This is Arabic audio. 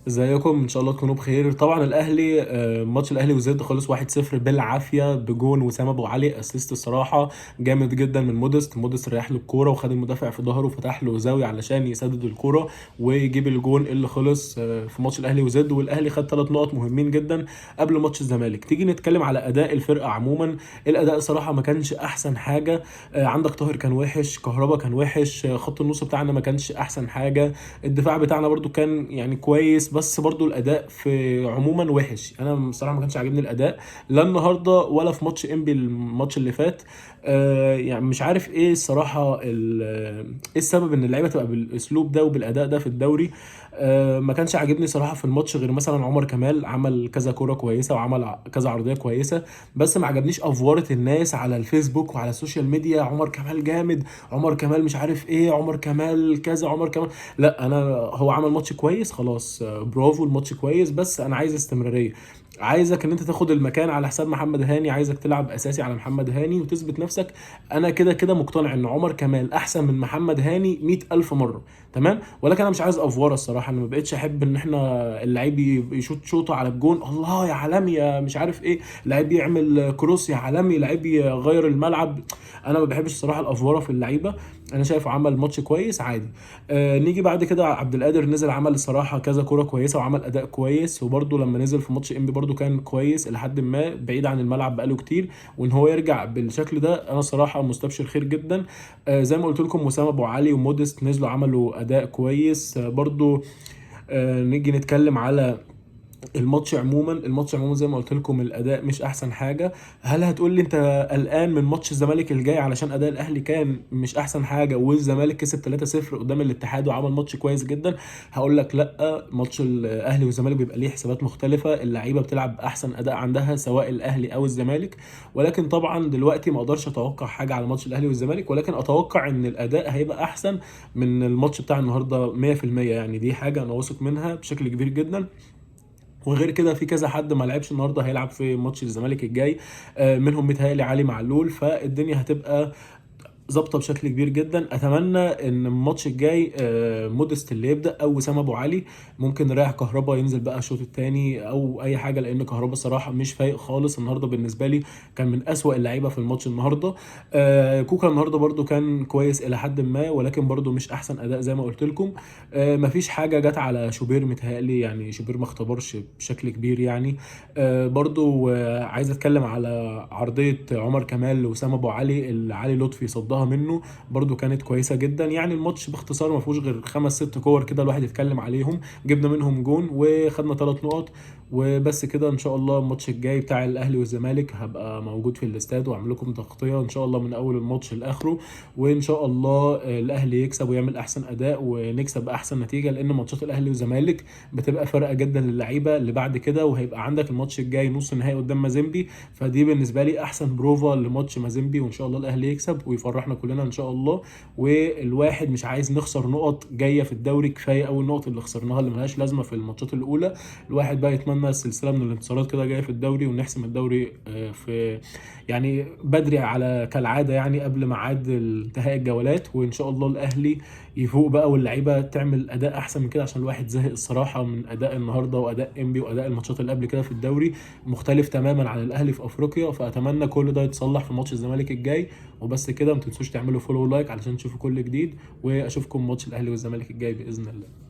ازيكم؟ ان شاء الله تكونوا بخير. طبعا الاهلي ماتش الاهلي وزد خلص 1-0 بالعافيه بجون وسام ابو علي اسيست الصراحه جامد جدا من مودست ريح له الكوره وخد المدافع في ظهره وفتح له زاويه علشان يسدد الكوره ويجيب الجون اللي خلص في ماتش الاهلي وزد. والاهلي خد 3 نقط مهمين جدا قبل ماتش الزمالك. تيجي نتكلم على اداء الفرقه عموما. الاداء صراحه ما كانش احسن حاجه. عندك طاهر كان وحش، كهربا كان وحش، خط النص بتاعنا ما كانش احسن حاجه. الدفاع بتاعنا برضو كان يعني كويس، بس برضو الاداء في عموما وحش. انا بصراحه ما كانش عاجبني الاداء لا النهارده ولا في ماتش انبي الماتش اللي فات. يعني مش عارف ايه الصراحه ايه السبب ان اللعيبه تبقى بالاسلوب ده وبالاداء ده في الدوري. ما كانش عاجبني صراحه في الماتش غير مثلا عمر كمال عمل كذا كوره كويسه وعمل كذا عرضيه كويسه. بس ما عجبنيش افوره الناس على الفيسبوك وعلى السوشيال ميديا: عمر كمال جامد، عمر كمال مش عارف ايه، عمر كمال كذا، عمر كمال. لا انا هو عمل ماتش كويس خلاص، برافو، الماتش كويس، بس انا عايز استمراريه. عايزك ان انت تاخد المكان على حساب محمد هاني، عايزك تلعب اساسي على محمد هاني وتثبت نفسك. انا كده كده مقتنع ان عمر كمال احسن من محمد هاني 100,000 مره، تمام. ولكن انا مش عايز افوره الصراحه. انا ما بقتش احب ان احنا اللعيب يشوط شوطه على الجون الله يا عالمي يا مش عارف ايه، لعيب يعمل كروس يا عالمي، لعيب يغير الملعب. انا ما بحبش الصراحه الافوره في اللعيبه. انا شايف عمل ماتش كويس عادي. نيجي بعد كده عبد القادر نزل عمل الصراحه كذا كوره كويسه وعمل اداء كويس. وبرده لما نزل في ماتش انبي برده كان كويس الى حد ما، بعيد عن الملعب بقاله كتير، وان هو يرجع بالشكل ده انا صراحه مستبشر خير جدا. زي ما قلت لكم وسام ابو علي ومودست نزلوا عملوا اداء كويس. برده نيجي نتكلم على الماتش عموما زي ما قلت لكم الاداء مش احسن حاجه. هل هتقول لي انت قلقان من ماتش الزمالك الجاي علشان اداء الاهلي كان مش احسن حاجه والزمالك كسب 3-0 قدام الاتحاد وعمل ماتش كويس جدا؟ هقول لك لا، ماتش الاهلي والزمالك بيبقى ليه حسابات مختلفه، اللعيبه بتلعب احسن اداء عندها سواء الاهلي او الزمالك. ولكن طبعا دلوقتي ما اقدرش اتوقع حاجه على ماتش الاهلي والزمالك، ولكن اتوقع ان الاداء هيبقى احسن من الماتش بتاع النهارده 100%. يعني دي حاجه انا واثق منها بشكل كبير جدا. وغير كده في كذا حد ما لعبش النهارده هيلعب في ماتش الزمالك الجاي، منهم متهيألي علي معلول. فالدنيا هتبقى ظابطه بشكل كبير جدا. اتمنى ان الماتش الجاي مودست اللي يبدا او وسام ابو علي. ممكن نريح كهربا ينزل بقى الشوط الثاني او اي حاجه، لان كهربا صراحه مش فايق خالص النهارده بالنسبه لي. كان من اسوأ اللعيبه في الماتش النهارده. كوكا النهارده برده كان كويس الى حد ما، ولكن برده مش احسن اداء زي ما قلت لكم. مفيش حاجه جت على شوبير متهيألي، يعني شوبير ما اختبرش بشكل كبير يعني. برضو عايز اتكلم على عرضيه عمر كمال وسام ابو علي اللي علي لطفي صدها منه، برضو كانت كويسه جدا. يعني الماتش باختصار ما فيهوش غير 5 6 كور كده الواحد يتكلم عليهم، جبنا منهم جون وخدنا 3 نقط وبس كده. ان شاء الله الماتش الجاي بتاع الاهلي والزمالك هبقى موجود في الاستاد واعمل لكم تغطيه ان شاء الله من اول الماتش لاخره. وان شاء الله الاهلي يكسب ويعمل احسن اداء ونكسب باحسن نتيجه، لان ماتشات الاهلي والزمالك بتبقى فارقه جدا للعيبه اللي بعد كده. وهيبقى عندك الماتش الجاي نص النهائي قدام مازيمبي، فدي بالنسبه لي احسن بروفا لماتش مازيمبي. وان شاء الله الاهلي يكسب ويفرحنا كلنا ان شاء الله. والواحد مش عايز نخسر نقط جايه في الدوري، كفايه قوي النقط اللي خسرناها اللي ملهاش لازمه في الماتشات الاولى. الواحد بقى يتمنى السلسله من الانتصارات كده جايه في الدوري ونحسم الدوري في يعني بدري على كالعاده، يعني قبل ميعاد انتهاء الجولات. وان شاء الله الاهلي يفوق بقى واللعيبه تعمل اداء احسن من كده، عشان الواحد زهق الصراحه من اداء النهارده واداء انبي واداء الماتشات اللي قبل كده في الدوري، مختلف تماما عن الاهلي في افريقيا. فاتمنى كل ده يتصلح في ماتش الزمالك الجاي. وبس كده، ما تنسوش تعملوا فولو ولايك علشان تشوفوا كل جديد، واشوفكم ماتش الاهلي والزمالك الجاي باذن الله.